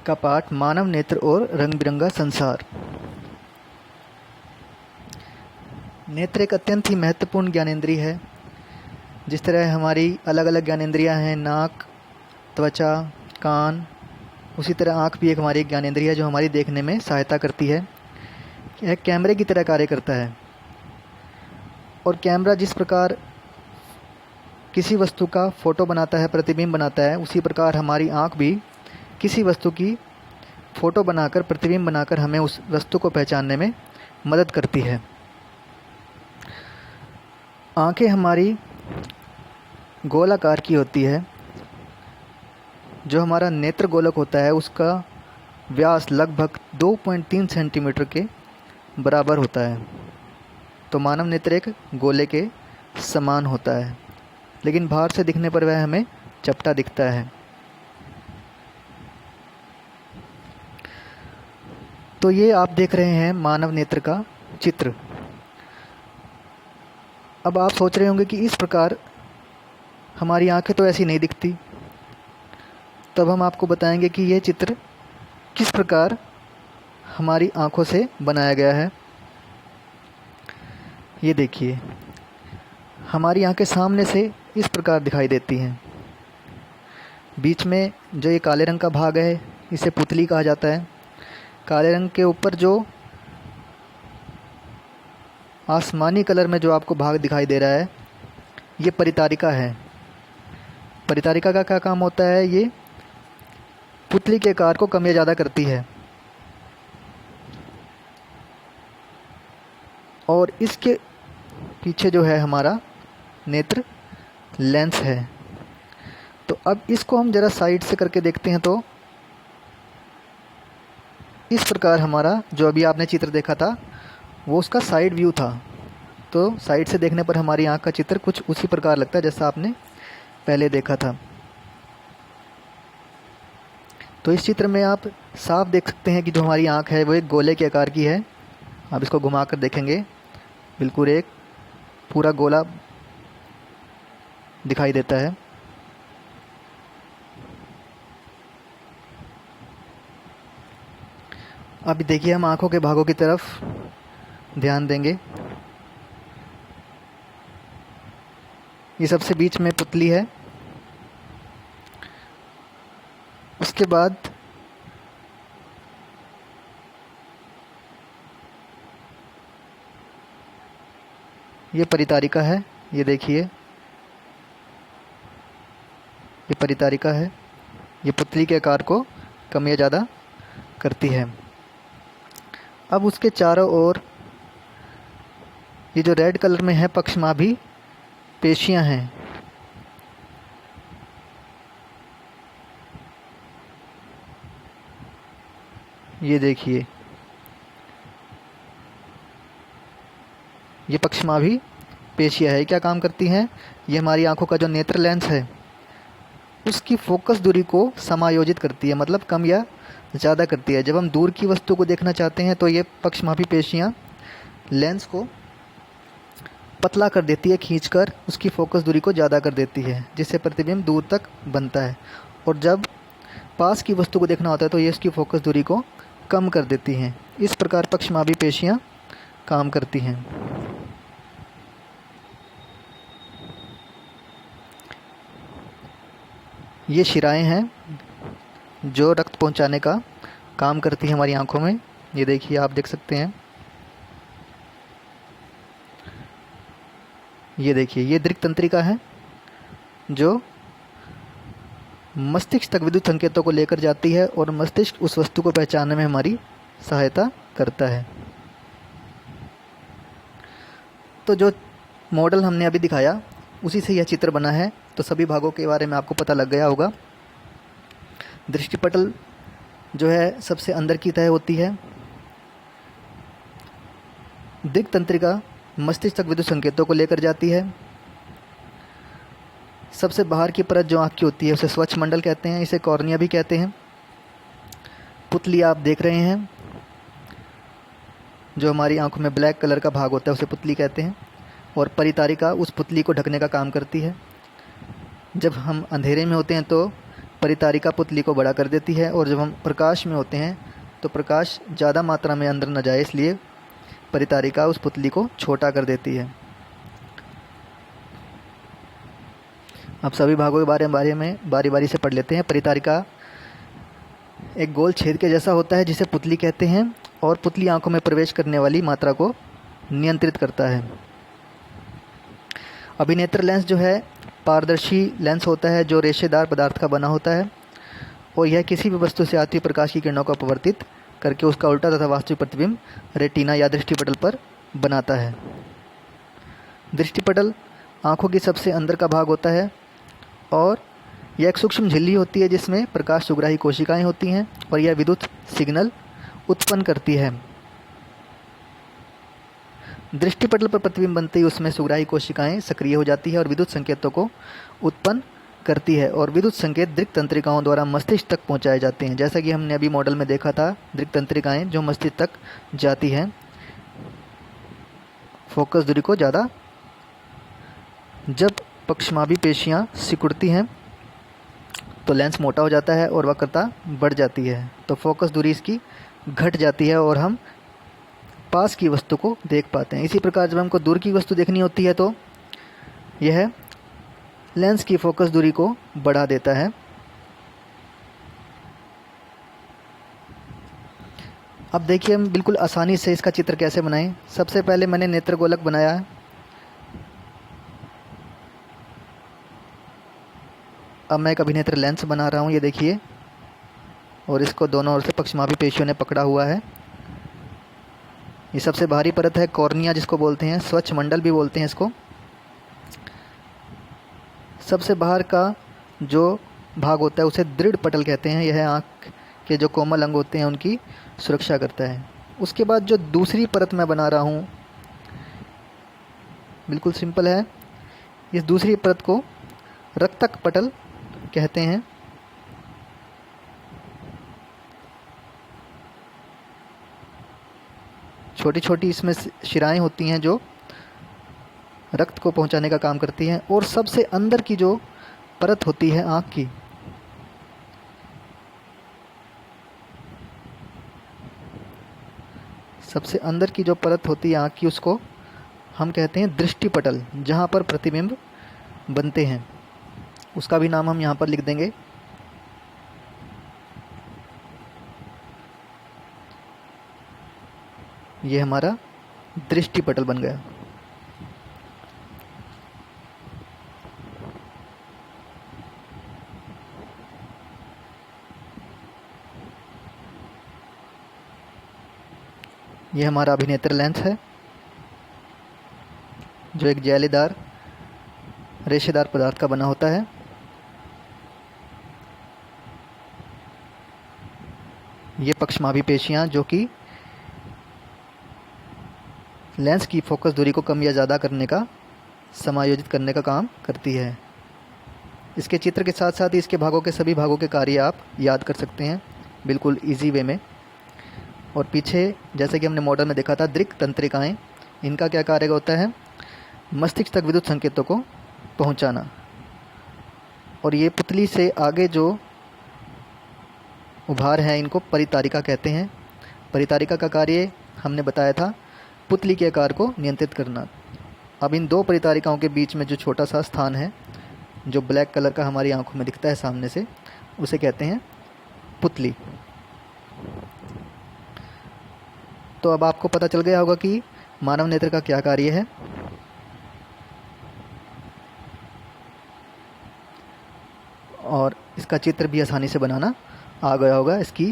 का पाठ मानव नेत्र और रंग बिरंगा संसार। नेत्र एक अत्यंत ही महत्वपूर्ण ज्ञानेंद्रिय है। जिस तरह हमारी अलग अलग ज्ञानेंद्रियाँ हैं, नाक, त्वचा, कान, उसी तरह आँख भी एक हमारी ज्ञानेंद्रिय है जो हमारी देखने में सहायता करती है। यह कैमरे की तरह कार्य करता है और कैमरा जिस प्रकार किसी वस्तु का फ़ोटो बनाता है, प्रतिबिंब बनाता है, उसी प्रकार हमारी आँख भी किसी वस्तु की फ़ोटो बनाकर, प्रतिबिंब बनाकर हमें उस वस्तु को पहचानने में मदद करती है। आँखें हमारी गोलाकार की होती है। जो हमारा नेत्र गोलक होता है उसका व्यास लगभग 2.3 सेंटीमीटर के बराबर होता है। तो मानव नेत्र एक गोले के समान होता है, लेकिन बाहर से दिखने पर वह हमें चपटा दिखता है। तो ये आप देख रहे हैं मानव नेत्र का चित्र। अब आप सोच रहे होंगे कि इस प्रकार हमारी आंखें तो ऐसी नहीं दिखती। तब हम आपको बताएंगे कि यह चित्र किस प्रकार हमारी आंखों से बनाया गया है। ये देखिए, हमारी आंखें सामने से इस प्रकार दिखाई देती हैं। बीच में जो ये काले रंग का भाग है इसे पुतली कहा जाता है। काले रंग के ऊपर जो आसमानी कलर में जो आपको भाग दिखाई दे रहा है ये परितारिका है। परितारिका का क्या काम होता है? ये पुतली के आकार को कम या ज़्यादा करती है। और इसके पीछे जो है हमारा नेत्र लेंस है। तो अब इसको हम ज़रा साइड से करके देखते हैं तो इस प्रकार हमारा जो अभी आपने चित्र देखा था वो उसका साइड व्यू था। तो साइड से देखने पर हमारी आँख का चित्र कुछ उसी प्रकार लगता है जैसा आपने पहले देखा था। तो इस चित्र में आप साफ देख सकते हैं कि जो हमारी आँख है वो एक गोले के आकार की है। आप इसको घुमाकर देखेंगे, बिल्कुल एक पूरा गोला दिखाई देता है। अभी देखिए, हम आँखों के भागों की तरफ ध्यान देंगे। ये सबसे बीच में पुतली है। उसके बाद ये परितारिका है। ये देखिए, ये परितारिका है। ये पुतली के आकार को कम या ज़्यादा करती है। अब उसके चारों ओर ये जो रेड कलर में है पक्षमाभी पेशियां हैं। ये देखिए, ये पक्षमाभी पेशियां है। क्या काम करती हैं? ये हमारी आंखों का जो नेत्र लेंस है उसकी फोकस दूरी को समायोजित करती है, मतलब कम या ज़्यादा करती है। जब हम दूर की वस्तु को देखना चाहते हैं तो ये पक्षमाभी पेशियां लेंस को पतला कर देती है, खींचकर उसकी फोकस दूरी को ज़्यादा कर देती है, जिससे प्रतिबिंब दूर तक बनता है। और जब पास की वस्तु को देखना होता है तो ये उसकी फोकस दूरी को कम कर देती हैं। इस प्रकार पक्षमाभी पेशियां काम करती हैं। ये शिराएं हैं जो रक्त पहुंचाने का काम करती है हमारी आंखों में। ये देखिए, आप देख सकते हैं। ये देखिए, ये दृक् तंत्रिका है जो मस्तिष्क तक विद्युत संकेतों को लेकर जाती है और मस्तिष्क उस वस्तु को पहचानने में हमारी सहायता करता है। तो जो मॉडल हमने अभी दिखाया उसी से यह चित्र बना है। तो सभी भागों के बारे में आपको पता लग गया होगा। दृष्टिपटल जो है सबसे अंदर की तह होती है। दृक् तंत्रिका मस्तिष्क तक विद्युत संकेतों को लेकर जाती है। सबसे बाहर की परत जो आँख की होती है उसे स्वच्छ मंडल कहते हैं, इसे कॉर्निया भी कहते हैं। पुतली आप देख रहे हैं, जो हमारी आंखों में ब्लैक कलर का भाग होता है उसे पुतली कहते हैं। और परितारिका उस पुतली को ढकने का काम करती है। जब हम अंधेरे में होते हैं तो परितारिका पुतली को बड़ा कर देती है, और जब हम प्रकाश में होते हैं तो प्रकाश ज़्यादा मात्रा में अंदर न जाए, इसलिए परितारिका उस पुतली को छोटा कर देती है। अब सभी भागों के बारे में बारी बारी से पढ़ लेते हैं। परितारिका एक गोल छेद के जैसा होता है जिसे पुतली कहते हैं, और पुतली आंखों में प्रवेश करने वाली मात्रा को नियंत्रित करता है। अभिनेत्र लेंस जो है पारदर्शी लेंस होता है जो रेशेदार पदार्थ का बना होता है, और यह किसी भी वस्तु से आती हुई प्रकाश की किरणों को अपवर्तित करके उसका उल्टा तथा वास्तविक प्रतिबिंब रेटिना या दृष्टिपटल पर बनाता है। दृष्टिपटल आँखों की सबसे अंदर का भाग होता है, और यह एक सूक्ष्म झिल्ली होती है जिसमें प्रकाश सुग्राही कोशिकाएं होती हैं, और यह विद्युत सिग्नल उत्पन्न करती है। दृष्टिपटल पर प्रतिबिंब बनते ही उसमें सुग्राही कोशिकाएं सक्रिय हो जाती है और विद्युत संकेतों को उत्पन्न करती है, और विद्युत संकेत दृक् तंत्रिकाओं द्वारा मस्तिष्क तक पहुंचाए जाते हैं। जैसा कि हमने अभी मॉडल में देखा था, दृक् तंत्रिकाएं जो मस्तिष्क तक जाती हैं फोकस दूरी को ज़्यादा। जब पक्षमाभी पेशियां सिकुड़ती हैं तो लेंस मोटा हो जाता है और वक्रता बढ़ जाती है, तो फोकस दूरी इसकी घट जाती है और हम पास की वस्तु को देख पाते हैं। इसी प्रकार जब हमको दूर की वस्तु देखनी होती है तो यह लेंस की फोकस दूरी को बढ़ा देता है। अब देखिए हम बिल्कुल आसानी से इसका चित्र कैसे बनाएं। सबसे पहले मैंने नेत्रगोलक बनाया है। अब मैं एक अभिनेत्र लेंस बना रहा हूँ, ये देखिए, और इसको दोनों ओर से पक्षमाभी पेशियों ने पकड़ा हुआ है। ये सबसे बाहरी परत है कॉर्निया जिसको बोलते हैं, स्वच्छ मंडल भी बोलते हैं इसको। सबसे बाहर का जो भाग होता है उसे दृढ़ पटल कहते हैं। यह आँख के जो कोमल अंग होते हैं उनकी सुरक्षा करता है। उसके बाद जो दूसरी परत मैं बना रहा हूँ बिल्कुल सिंपल है। इस दूसरी परत को रक्तक पटल कहते हैं। छोटी छोटी इसमें शिराएं होती हैं जो रक्त को पहुंचाने का काम करती हैं, और सबसे अंदर की जो परत होती है आँख की, सबसे अंदर की जो परत होती है आँख की, उसको हम कहते हैं दृष्टिपटल, जहाँ पर प्रतिबिंब बनते हैं। उसका भी नाम हम यहाँ पर लिख देंगे। ये हमारा दृष्टिपटल बन गया। ये हमारा अभिनेत्र लेंस है जो एक जालीदार रेशेदार पदार्थ का बना होता है। ये पक्षमाभी पेशियां जो कि लेंस की फोकस दूरी को कम या ज़्यादा करने का, समायोजित करने का काम करती है। इसके चित्र के साथ साथ ही इसके भागों के सभी भागों के कार्य आप याद कर सकते हैं बिल्कुल इजी वे में। और पीछे जैसे कि हमने मॉडल में देखा था दृक् तंत्रिकाएं, इनका क्या कार्य होता है? मस्तिष्क तक विद्युत संकेतों को पहुंचाना। और ये पुतली से आगे जो उभार हैं इनको परितारिका कहते हैं। परितारिका का कार्य हमने बताया था पुतली के आकार को नियंत्रित करना। अब इन दो परितारिकाओं के बीच में जो छोटा सा स्थान है जो ब्लैक कलर का हमारी आंखों में दिखता है सामने से, उसे कहते हैं पुतली। तो अब आपको पता चल गया होगा कि मानव नेत्र का क्या कार्य है। और इसका चित्र भी आसानी से बनाना आ गया होगा। इसकी